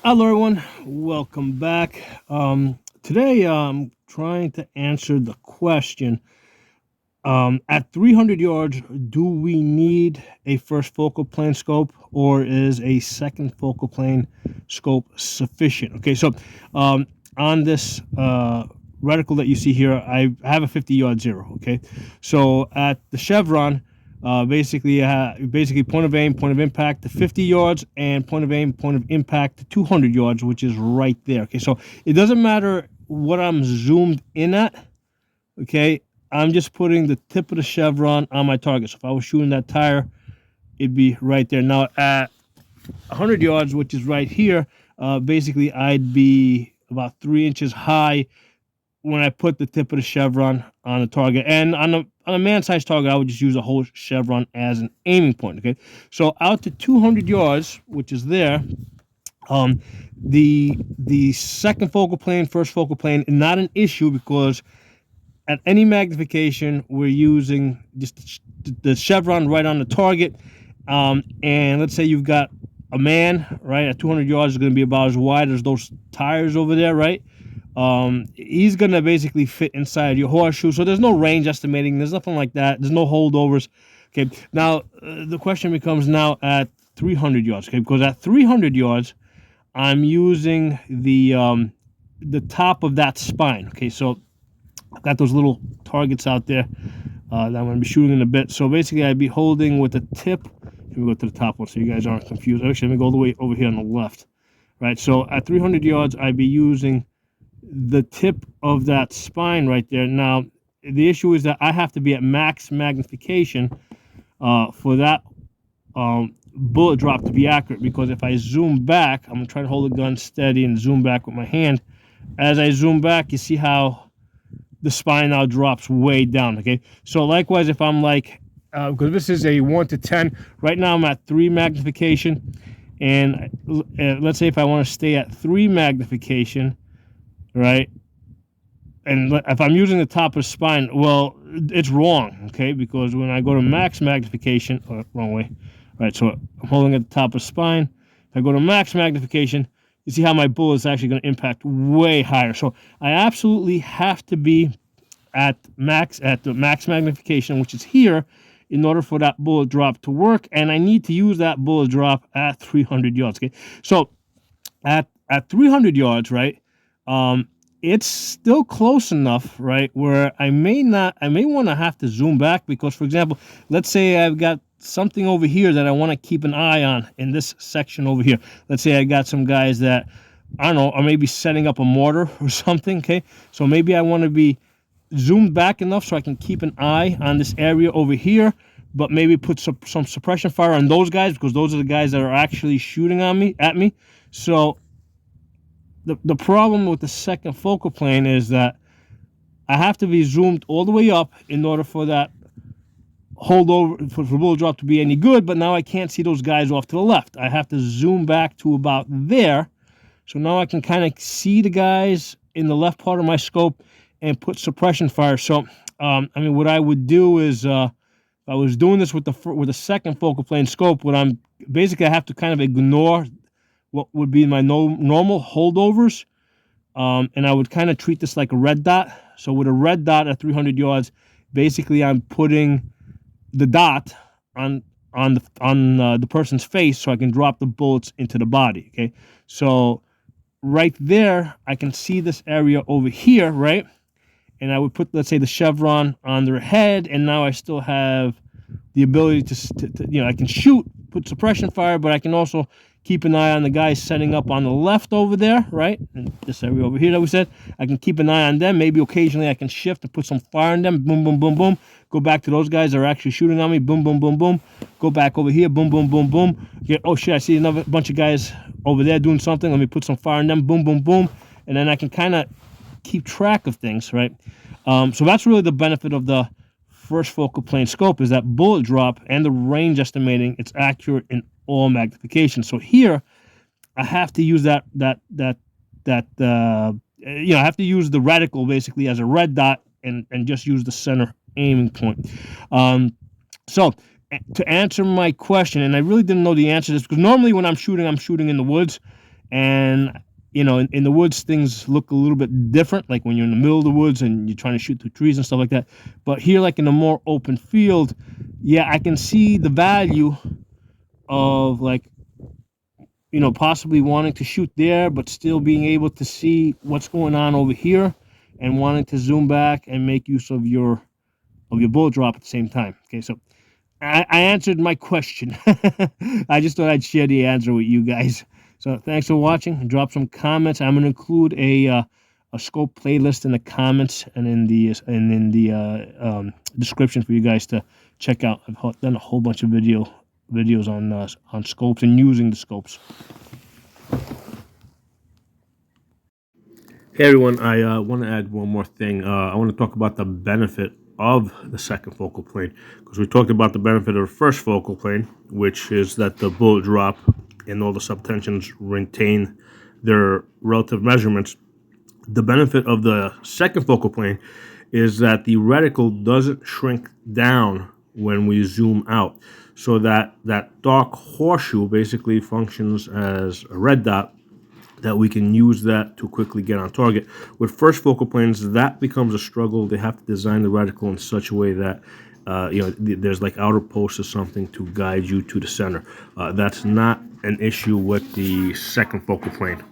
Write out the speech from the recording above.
Hello, everyone. Welcome back. Today, I'm trying to answer the question: at 300 yards, do we need a first focal plane scope, or is a second focal plane scope sufficient? Okay, so on this reticle that you see here, I have a 50-yard zero. Okay, so at the chevron, basically point of aim, point of impact to 50 yards, and point of aim, point of impact to 200 yards, which is right there. Okay, so it doesn't matter what I'm zoomed in at. Okay, I'm just putting the tip of the chevron on my target. So if I was shooting that tire, it'd be right there. Now at 100 yards, which is right here, basically I'd be about 3 inches high when I put the tip of the chevron on the target. And on a man-sized target, I would just use a whole chevron as an aiming point. Okay, so out to 200 yards, which is there, um, the second focal plane, first focal plane, not an issue because at any magnification, we're using just the chevron right on the target. And let's say you've got a man, right, at 200 yards is going to be about as wide as those tires over there, right? He's going to basically fit inside your horseshoe. So there's no range estimating. There's nothing like that. There's no holdovers. Okay. Now, the question becomes now at 300 yards, okay? Because at 300 yards, I'm using the top of that spine. Okay. So I've got those little targets out there that I'm going to be shooting in a bit. So basically, I'd be holding with the tip. Let me go to the top one so you guys aren't confused. Actually, let me go all the way over here on the left. Right, so at 300 yards, I'd be using the tip of that spine right there. Now, the issue is that I have to be at max magnification for that bullet drop to be accurate, because if I zoom back, I'm going to try to hold the gun steady and zoom back with my hand. As I zoom back, you see how the spine now drops way down. Okay, so likewise, if I'm like, because this is a 1 to 10, right now I'm at 3 magnification, and let's say if I want to stay at 3 magnification, right, and if I'm using the top of the spine, well, it's wrong, okay, because when I go to max magnification, wrong way, right, so I'm holding at the top of the spine. If I go to max magnification, you see how my bullet is actually going to impact way higher. So I absolutely have to be at the max magnification, which is here, in order for that bullet drop to work. And I need to use that bullet drop at 300 yards. Okay, so at 300 yards, right, it's still close enough, right, where I may want to have to zoom back, because, for example, let's say I've got something over here that I want to keep an eye on in this section over here. Let's say I got some guys that, I don't know, are maybe setting up a mortar or something, okay? So maybe I want to be zoomed back enough so I can keep an eye on this area over here, but maybe put some suppression fire on those guys, because those are the guys that are actually shooting at me. So the problem with the second focal plane is that I have to be zoomed all the way up in order for that holdover, for the bullet drop to be any good. But now I can't see those guys off to the left. I have to zoom back to about there, so now I can kind of see the guys in the left part of my scope and put suppression fire. So I mean, what I would do is, if I was doing this with the second focal plane scope, what I'm basically, I have to kind of ignore what would be my normal holdovers, and I would kind of treat this like a red dot. So with a red dot at 300 yards, basically I'm putting the dot on the person's face so I can drop the bullets into the body. Okay, so right there I can see this area over here, right? And I would put, let's say, the chevron on their head, and now I still have the ability to I can shoot, put suppression fire, but I can also keep an eye on the guys setting up on the left over there, right? And this area over here that we said, I can keep an eye on them. Maybe occasionally I can shift and put some fire on them. Boom, boom, boom, boom. Go back to those guys that are actually shooting on me. Boom, boom, boom, boom. Go back over here. Boom, boom, boom, boom. Okay, oh shit, I see another bunch of guys over there doing something. Let me put some fire on them. Boom, boom, boom. And then I can kind of keep track of things, right? So that's really the benefit of the first focal plane scope, is that bullet drop and the range estimating. It's accurate in all magnification. So here, I have to use I have to use the reticle basically as a red dot, and just use the center aiming point. So to answer my question, and I really didn't know the answer to this, because normally when I'm shooting in the woods, And in the woods, things look a little bit different, like when you're in the middle of the woods and you're trying to shoot through trees and stuff like that. But here, like in a more open field, yeah, I can see the value of, like, possibly wanting to shoot there, but still being able to see what's going on over here, and wanting to zoom back and make use of your bullet drop at the same time. Okay, so I answered my question. I just thought I'd share the answer with you guys. So thanks for watching. Drop some comments. I'm going to include a scope playlist in the comments and in the description for you guys to check out. I've done a whole bunch of videos on scopes and using the scopes. Hey everyone, I want to add one more thing. I want to talk about the benefit of the second focal plane, because we talked about the benefit of the first focal plane, which is that the bullet drop and all the subtensions retain their relative measurements. The benefit of the second focal plane is that the reticle doesn't shrink down when we zoom out, so that dark horseshoe basically functions as a red dot, that we can use that to quickly get on target. With first focal planes, that becomes a struggle. They have to design the reticle in such a way that there's like outer posts or something to guide you to the center. That's not an issue with the second focal plane.